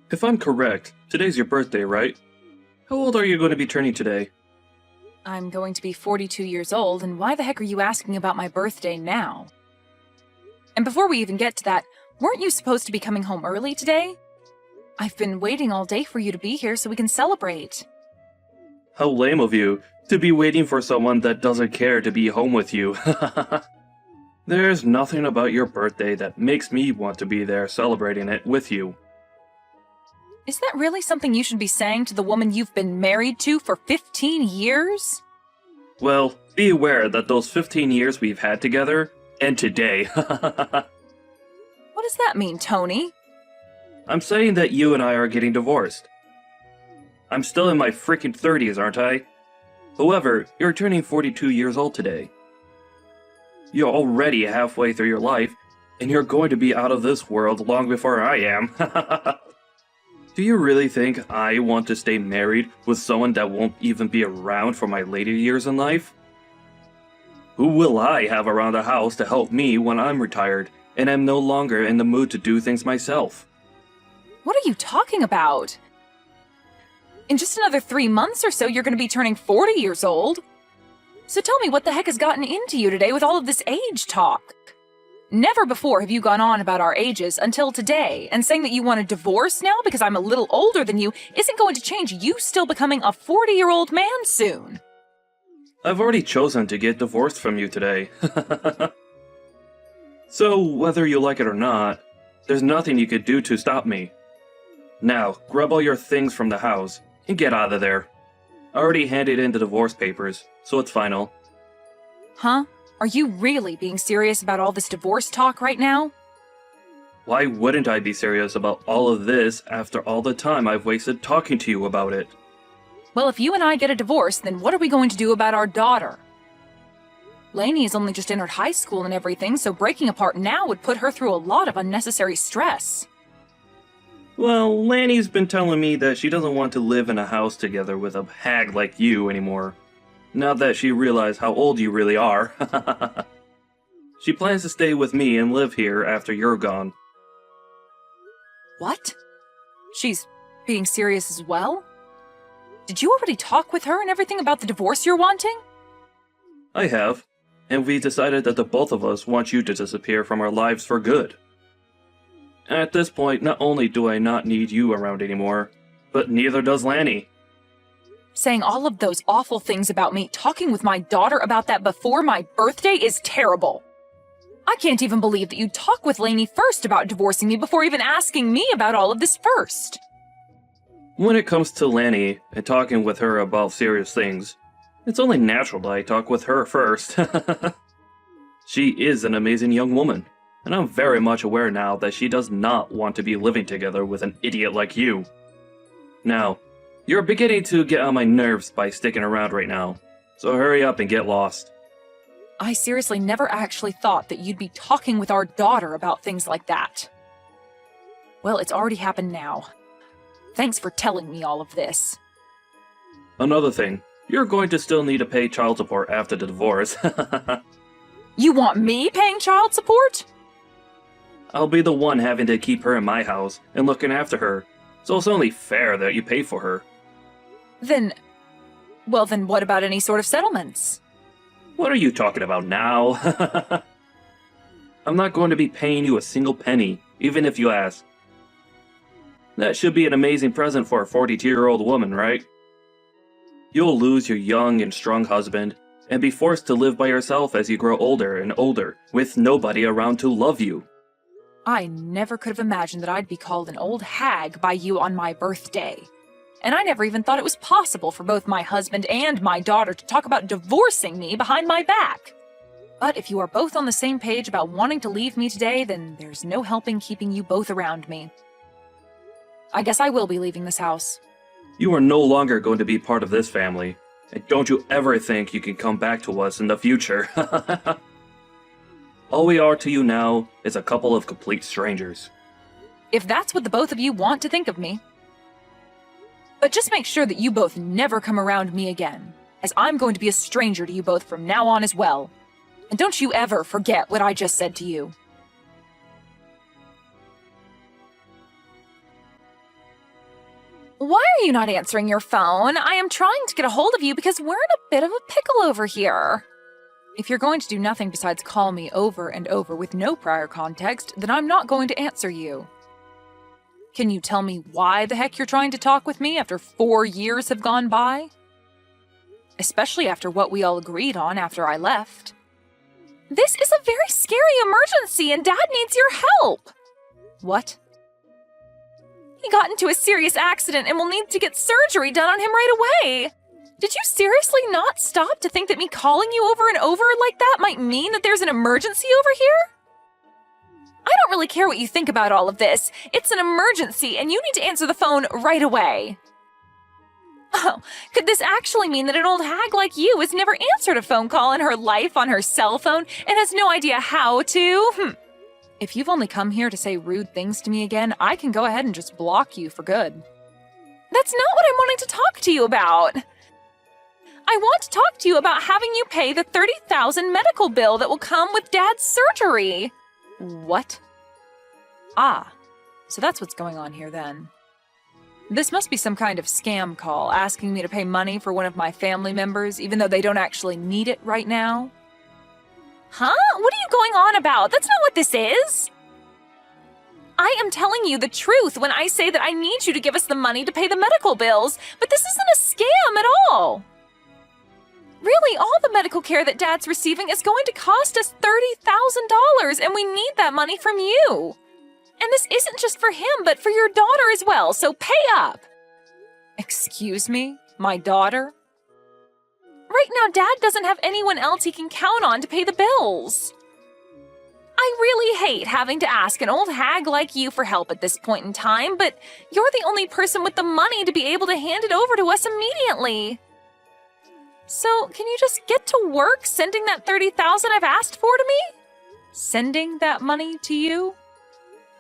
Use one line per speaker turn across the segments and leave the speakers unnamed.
If I'm correct, today's your birthday, right? How old are you going to be turning today?
I'm going to be 42 years old, and why the heck are you asking about my birthday now? And before we even get to that, weren't you supposed to be coming home early today? I've been waiting all day for you to be here so we can celebrate.
How lame of you, to be waiting for someone that doesn't care to be home with you. There's nothing about your birthday that makes me want to be there celebrating it with you.
Is that really something you should be saying to the woman you've been married to for 15 years?
Well, be aware that those 15 years we've had together end today.
What does that mean, Tony?
I'm saying that you and I are getting divorced. I'm still in my freaking 30s, aren't I? However, you're turning 42 years old today. You're already halfway through your life, and you're going to be out of this world long before I am. Do you really think I want to stay married with someone that won't even be around for my later years in life? Who will I have around the house to help me when I'm retired and am no longer in the mood to do things myself?
What are you talking about? In just another 3 months or so, you're going to be turning 40 years old. So tell me, what the heck has gotten into you today with all of this age talk? Never before have you gone on about our ages until today, and saying that you want a divorce now because I'm a little older than you isn't going to change you still becoming a 40-year-old man soon.
I've already chosen to get divorced from you today. So, whether you like it or not, there's nothing you could do to stop me. Now, grab all your things from the house and get out of there. I already handed in the divorce papers, so it's final.
Huh? Are you really being serious about all this divorce talk right now?
Why wouldn't I be serious about all of this after all the time I've wasted talking to you about it?
Well, if you and I get a divorce, then what are we going to do about our daughter? Lainey has only just entered high school and everything, so breaking apart now would put her through a lot of unnecessary stress.
Well, Lanny's been telling me that she doesn't want to live in a house together with a hag like you anymore. Now that she realized how old you really are. She plans to stay with me and live here after you're gone.
What? She's being serious as well? Did you already talk with her and everything about the divorce you're wanting?
I have, and we decided that the both of us want you to disappear from our lives for good. At this point, not only do I not need you around anymore, but neither does Lanny.
Saying all of those awful things about me, talking with my daughter about that before my birthday is terrible. I can't even believe that you'd talk with Lainey first about divorcing me before even asking me about all of this first.
When it comes to Lanny and talking with her about serious things, it's only natural that I talk with her first. She is an amazing young woman, and I'm very much aware now that she does not want to be living together with an idiot like you. Now, you're beginning to get on my nerves by sticking around right now, so hurry up and get lost.
I seriously never actually thought that you'd be talking with our daughter about things like that. Well, it's already happened now. Thanks for telling me all of this.
Another thing, you're going to still need to pay child support after the divorce.
You want me paying child support?
I'll be the one having to keep her in my house and looking after her, so it's only fair that you pay for her.
Then what about any sort of settlements?
What are you talking about now? I'm not going to be paying you a single penny, even if you ask. That should be an amazing present for a 42-year-old woman, right? You'll lose your young and strong husband, and be forced to live by yourself as you grow older and older, with nobody around to love you.
I never could have imagined that I'd be called an old hag by you on my birthday. And I never even thought it was possible for both my husband and my daughter to talk about divorcing me behind my back. But if you are both on the same page about wanting to leave me today, then there's no helping keeping you both around me. I guess I will be leaving this house.
You are no longer going to be part of this family, and don't you ever think you can come back to us in the future. All we are to you now is a couple of complete strangers.
If that's what the both of you want to think of me. But just make sure that you both never come around me again, as I'm going to be a stranger to you both from now on as well. And don't you ever forget what I just said to you. Why are you not answering your phone? I am trying to get a hold of you because we're in a bit of a pickle over here. If you're going to do nothing besides call me over and over with no prior context, then I'm not going to answer you. Can you tell me why the heck you're trying to talk with me after 4 years have gone by? Especially after what we all agreed on after I left. This is a very scary emergency and Dad needs your help! What? He got into a serious accident and will need to get surgery done on him right away. Did you seriously not stop to think that me calling you over and over like that might mean that there's an emergency over here? I don't really care what you think about all of this. It's an emergency and you need to answer the phone right away. Oh, could this actually mean that an old hag like you has never answered a phone call in her life on her cell phone and has no idea how to? If you've only come here to say rude things to me again, I can go ahead and just block you for good. That's not what I'm wanting to talk to you about. I want to talk to you about having you pay the $30,000 medical bill that will come with Dad's surgery. What? Ah, so that's what's going on here then. This must be some kind of scam call asking me to pay money for one of my family members even though they don't actually need it right now. Huh? What are you going on about? That's not what this is. I am telling you the truth when I say that I need you to give us the money to pay the medical bills, but this isn't a scam at all. Really, all the medical care that Dad's receiving is going to cost us $30,000, and we need that money from you. And this isn't just for him, but for your daughter as well, so pay up. Excuse me? My daughter? Right now, Dad doesn't have anyone else he can count on to pay the bills. I really hate having to ask an old hag like you for help at this point in time, but you're the only person with the money to be able to hand it over to us immediately. So, can you just get to work sending that $30,000 I've asked for to me? Sending that money to you?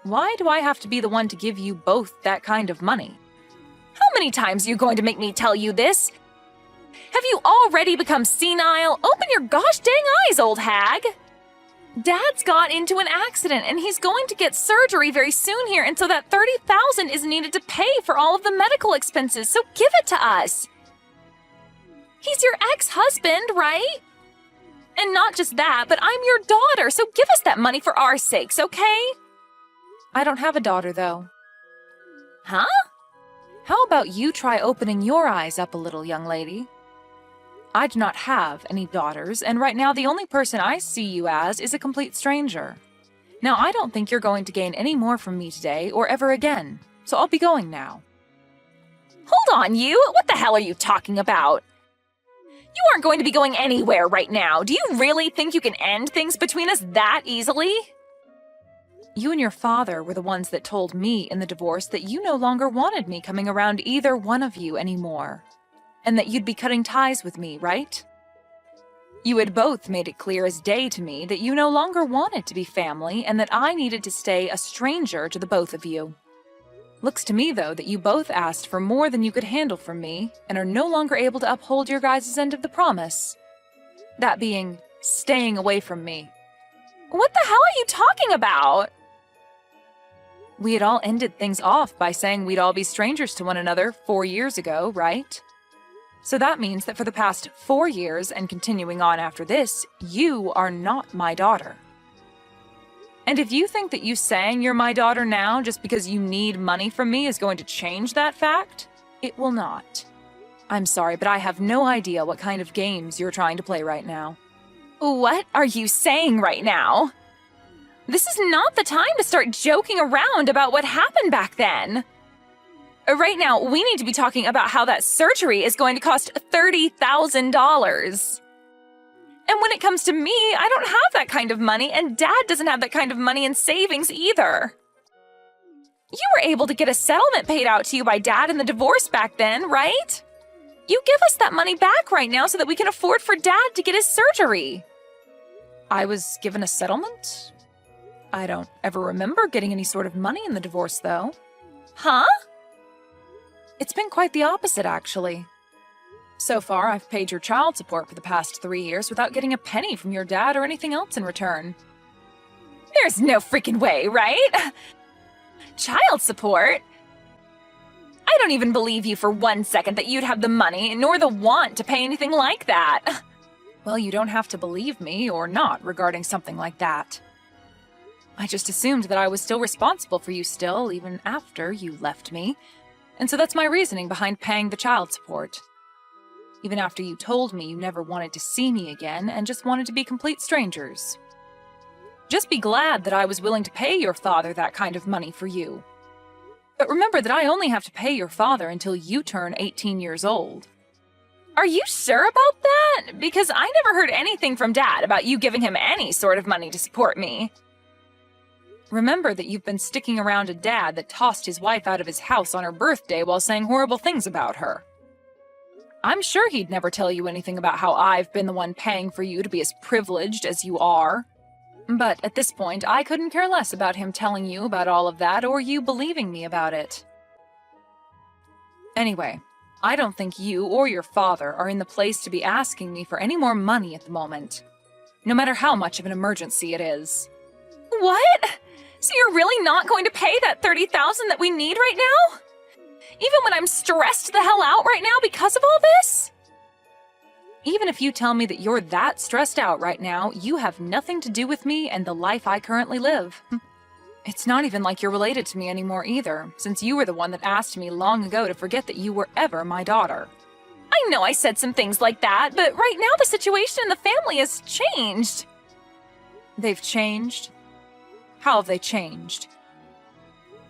Why do I have to be the one to give you both that kind of money? How many times are you going to make me tell you this? Have you already become senile? Open your gosh dang eyes, old hag! Dad's got into an accident and he's going to get surgery very soon here, and so that $30,000 is needed to pay for all of the medical expenses, so give it to us! He's your ex-husband, right? And not just that, but I'm your daughter, so give us that money for our sakes, okay? I don't have a daughter, though. Huh? How about you try opening your eyes up a little, young lady? I do not have any daughters, and right now the only person I see you as is a complete stranger. Now, I don't think you're going to gain any more from me today or ever again, so I'll be going now. Hold on, you! What the hell are you talking about? You aren't going to be going anywhere right now. Do you really think you can end things between us that easily? You and your father were the ones that told me in the divorce that you no longer wanted me coming around either one of you anymore, and that you'd be cutting ties with me, right? You had both made it clear as day to me that you no longer wanted to be family and that I needed to stay a stranger to the both of you. Looks to me, though, that you both asked for more than you could handle from me and are no longer able to uphold your guys' end of the promise. That being, staying away from me. What the hell are you talking about? We had all ended things off by saying we'd all be strangers to one another 4 years ago, right? So that means that for the past 4 years and continuing on after this, you are not my daughter. And if you think that you saying you're my daughter now just because you need money from me is going to change that fact, it will not. I'm sorry, but I have no idea what kind of games you're trying to play right now. What are you saying right now? This is not the time to start joking around about what happened back then. Right now, we need to be talking about how that surgery is going to cost $30,000. And when it comes to me, I don't have that kind of money, and Dad doesn't have that kind of money in savings either. You were able to get a settlement paid out to you by Dad in the divorce back then, right? You give us that money back right now so that we can afford for Dad to get his surgery. I was given a settlement? I don't ever remember getting any sort of money in the divorce, though. Huh? It's been quite the opposite, actually. So far, I've paid your child support for the past 3 years without getting a penny from your dad or anything else in return. There's no freaking way, right? Child support? I I don't even believe you for 1 second that you'd have the money nor the want to pay anything like that. Well, you don't have to believe me or not regarding something like that. I just assumed that I was still responsible for you still, even after you left me. And so that's my reasoning behind paying the child support. Even after you told me you never wanted to see me again and just wanted to be complete strangers. Just be glad that I was willing to pay your father that kind of money for you. But remember that I only have to pay your father until you turn 18 years old. Are you sure about that? Because I never heard anything from Dad about you giving him any sort of money to support me. Remember that you've been sticking around a dad that tossed his wife out of his house on her birthday while saying horrible things about her. I'm sure he'd never tell you anything about how I've been the one paying for you to be as privileged as you are. But at this point, I couldn't care less about him telling you about all of that or you believing me about it. Anyway, I don't think you or your father are in the place to be asking me for any more money at the moment, no matter how much of an emergency it is. What? So you're really not going to pay that $30,000 that we need right now? Even when I'm stressed the hell out right now because of all this? Even if you tell me that you're that stressed out right now, you have nothing to do with me and the life I currently live. It's not even like you're related to me anymore either, since you were the one that asked me long ago to forget that you were ever my daughter. I know I said some things like that, but right now the situation in the family has changed. They've changed? How have they changed?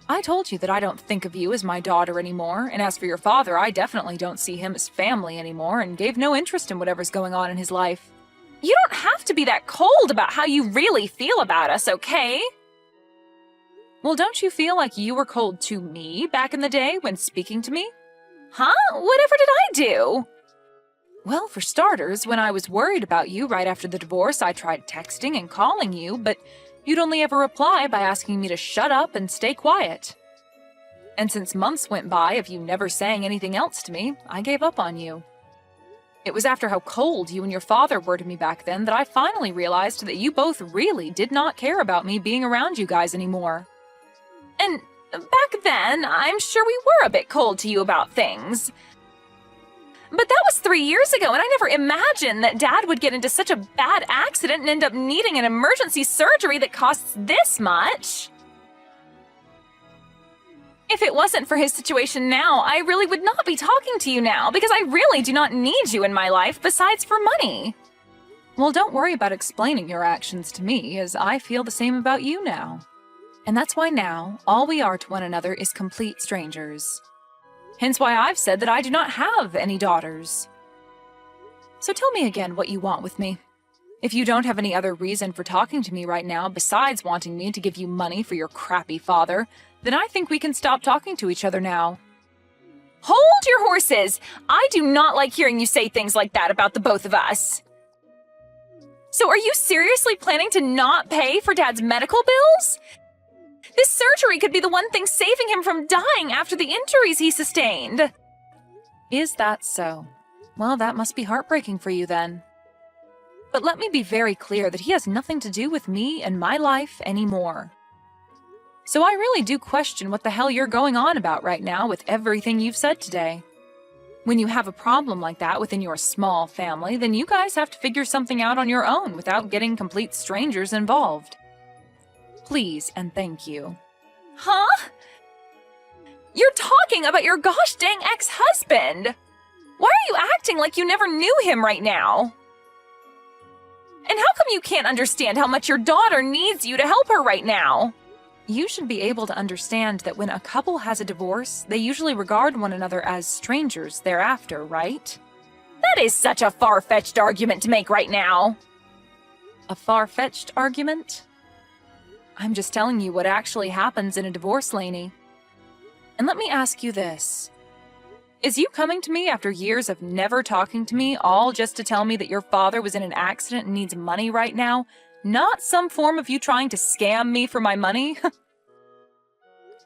I told you that I don't think of you as my daughter anymore, and as for your father, I definitely don't see him as family anymore and gave no interest in whatever's going on in his life. You don't have to be that cold about how you really feel about us, okay? Well, don't you feel like you were cold to me back in the day when speaking to me? Huh? Whatever did I do? Well, for starters, when I was worried about you right after the divorce, I tried texting and calling you, but you'd only ever reply by asking me to shut up and stay quiet. And since months went by of you never saying anything else to me, I gave up on you. It was after how cold you and your father were to me back then that I finally realized that you both really did not care about me being around you guys anymore. And back then, I'm sure we were a bit cold to you about things. But that was 3 years ago, and I never imagined that Dad would get into such a bad accident and end up needing an emergency surgery that costs this much. If it wasn't for his situation now, I really would not be talking to you now, because I really do not need you in my life besides for money. Well, don't worry about explaining your actions to me, as I feel the same about you now. And that's why now, all we are to one another is complete strangers. Hence why I've said that I do not have any daughters. So tell me again what you want with me. If you don't have any other reason for talking to me right now besides wanting me to give you money for your crappy father, then I think we can stop talking to each other now. Hold your horses! I do not like hearing you say things like that about the both of us. So are you seriously planning to not pay for Dad's medical bills? This surgery could be the one thing saving him from dying after the injuries he sustained. Is that so? Well, that must be heartbreaking for you then. But let me be very clear that he has nothing to do with me and my life anymore. So I really do question what the hell you're going on about right now with everything you've said today. When you have a problem like that within your small family, then you guys have to figure something out on your own without getting complete strangers involved. Please and thank you. Huh? You're talking about your gosh dang ex-husband! Why are you acting like you never knew him right now? And how come you can't understand how much your daughter needs you to help her right now? You should be able to understand that when a couple has a divorce, they usually regard one another as strangers thereafter, right? That is such a far-fetched argument to make right now. A far-fetched argument? I'm just telling you what actually happens in a divorce, Lainey. And let me ask you this. Is you coming to me after years of never talking to me, all just to tell me that your father was in an accident and needs money right now, not some form of you trying to scam me for my money?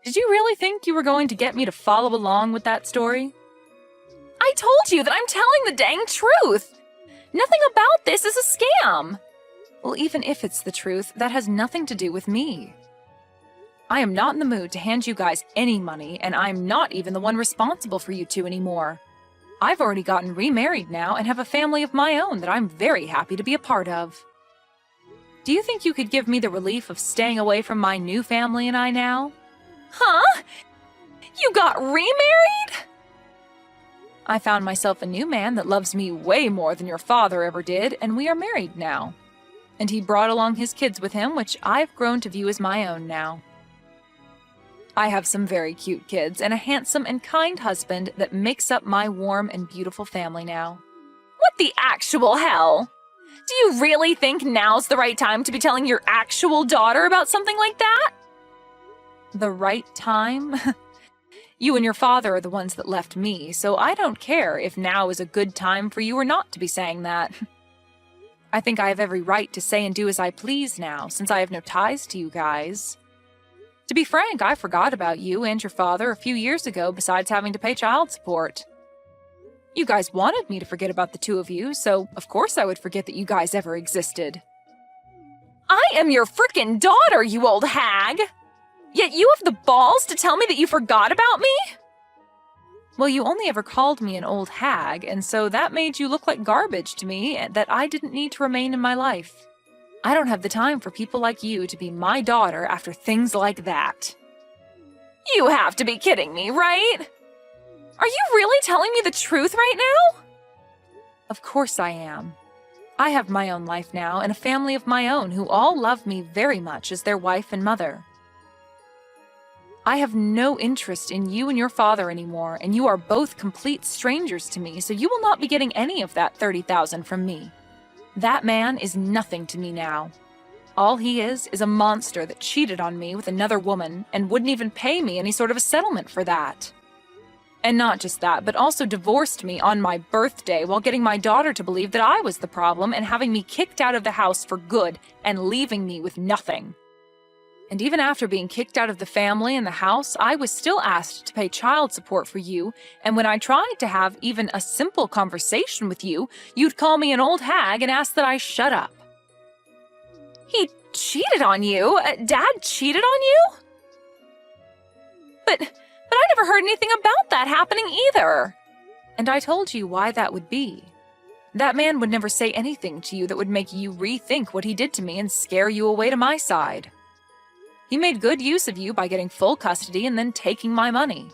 Did you really think you were going to get me to follow along with that story? I told you that I'm telling the dang truth! Nothing about this is a scam! Well, even if it's the truth, that has nothing to do with me. I am not in the mood to hand you guys any money, and I'm not even the one responsible for you two anymore. I've already gotten remarried now and have a family of my own that I'm very happy to be a part of. Do you think you could give me the relief of staying away from my new family and I now? Huh? You got remarried? I found myself a new man that loves me way more than your father ever did, and we are married now. And he brought along his kids with him, which I've grown to view as my own now. I have some very cute kids and a handsome and kind husband that makes up my warm and beautiful family now. What the actual hell? Do you really think now's the right time to be telling your actual daughter about something like that? The right time? You and your father are the ones that left me, so I don't care if now is a good time for you or not to be saying that. I think I have every right to say and do as I please now, since I have no ties to you guys. To be frank, I forgot about you and your father a few years ago besides having to pay child support. You guys wanted me to forget about the two of you, so of course I would forget that you guys ever existed. I am your frickin' daughter, you old hag! Yet you have the balls to tell me that you forgot about me? Well, you only ever called me an old hag, and so that made you look like garbage to me that I didn't need to remain in my life. I don't have the time for people like you to be my daughter after things like that. You have to be kidding me, right? Are you really telling me the truth right now? Of course I am. I have my own life now and a family of my own who all love me very much as their wife and mother. I have no interest in you and your father anymore, and you are both complete strangers to me, so you will not be getting any of that $30,000 from me. That man is nothing to me now. All he is a monster that cheated on me with another woman and wouldn't even pay me any sort of a settlement for that. And not just that, but also divorced me on my birthday while getting my daughter to believe that I was the problem and having me kicked out of the house for good and leaving me with nothing. And even after being kicked out of the family and the house, I was still asked to pay child support for you, and when I tried to have even a simple conversation with you, you'd call me an old hag and ask that I shut up. He cheated on you? Dad cheated on you? But I never heard anything about that happening either. And I told you why that would be. That man would never say anything to you that would make you rethink what he did to me and scare you away to my side. He made good use of you by getting full custody and then taking my money.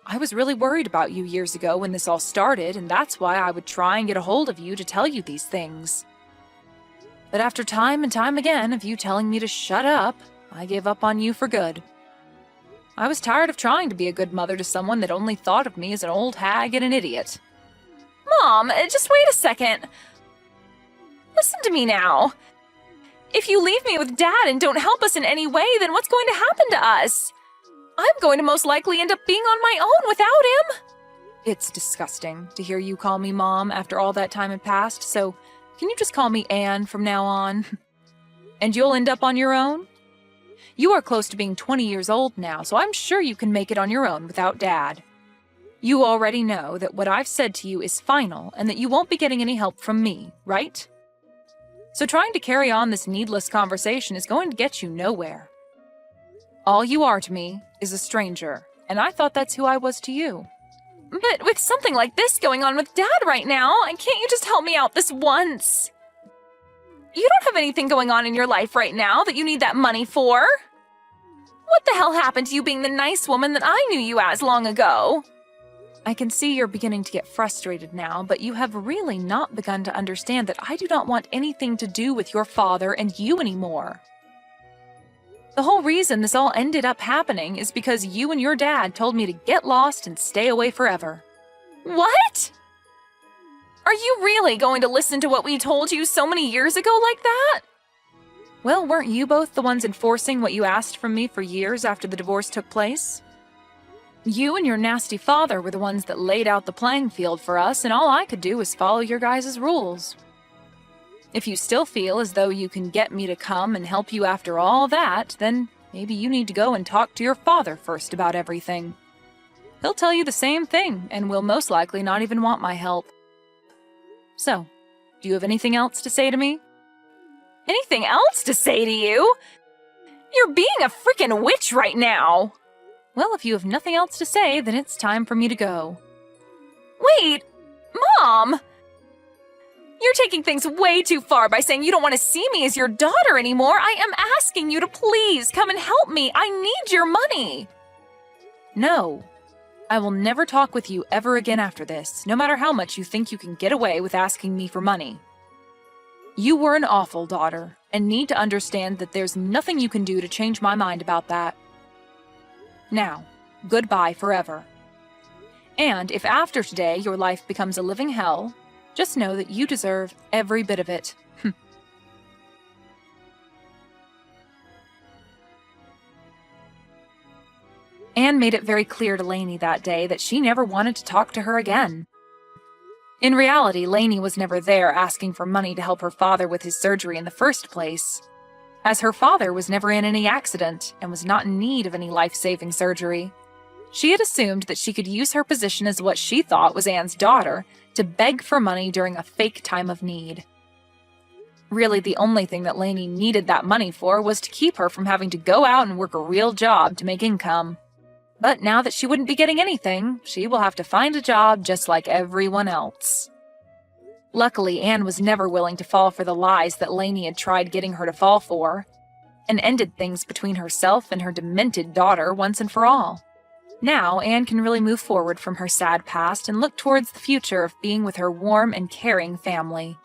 I was really worried about you years ago when this all started, and that's why I would try and get a hold of you to tell you these things. But after time and time again of you telling me to shut up, I gave up on you for good. I was tired of trying to be a good mother to someone that only thought of me as an old hag and an idiot. Mom, just wait a second. Listen to me now. If you leave me with Dad and don't help us in any way, then what's going to happen to us? I'm going to most likely end up being on my own without him. It's disgusting to hear you call me Mom after all that time had passed, so can you just call me Anne from now on? And you'll end up on your own? You are close to being 20 years old now, so I'm sure you can make it on your own without Dad. You already know that what I've said to you is final and that you won't be getting any help from me, right? So trying to carry on this needless conversation is going to get you nowhere. All you are to me is a stranger, and I thought that's who I was to you. But with something like this going on with Dad right now, can't you just help me out this once? You don't have anything going on in your life right now that you need that money for. What the hell happened to you being the nice woman that I knew you as long ago? I can see you're beginning to get frustrated now, but you have really not begun to understand that I do not want anything to do with your father and you anymore. The whole reason this all ended up happening is because you and your dad told me to get lost and stay away forever. What? Are you really going to listen to what we told you so many years ago like that? Well, weren't you both the ones enforcing what you asked from me for years after the divorce took place? You and your nasty father were the ones that laid out the playing field for us, and all I could do was follow your guys' rules. If you still feel as though you can get me to come and help you after all that, then maybe you need to go and talk to your father first about everything. He'll tell you the same thing, and will most likely not even want my help. So, do you have anything else to say to me? Anything else to say to you? You're being a freaking witch right now! Well, if you have nothing else to say, then it's time for me to go. Wait! Mom! You're taking things way too far by saying you don't want to see me as your daughter anymore. I am asking you to please come and help me. I need your money. No. I will never talk with you ever again after this, no matter how much you think you can get away with asking me for money. You were an awful daughter, and need to understand that there's nothing you can do to change my mind about that. Now, goodbye forever. And if after today your life becomes a living hell, just know that you deserve every bit of it. Anne made it very clear to Lainey that day that she never wanted to talk to her again. In reality, Lainey was never there asking for money to help her father with his surgery in the first place, as her father was never in any accident and was not in need of any life-saving surgery. She had assumed that she could use her position as what she thought was Anne's daughter to beg for money during a fake time of need. Really, the only thing that Lainey needed that money for was to keep her from having to go out and work a real job to make income. But now that she wouldn't be getting anything, she will have to find a job just like everyone else. Luckily, Anne was never willing to fall for the lies that Lainey had tried getting her to fall for, and ended things between herself and her demented daughter once and for all. Now, Anne can really move forward from her sad past and look towards the future of being with her warm and caring family.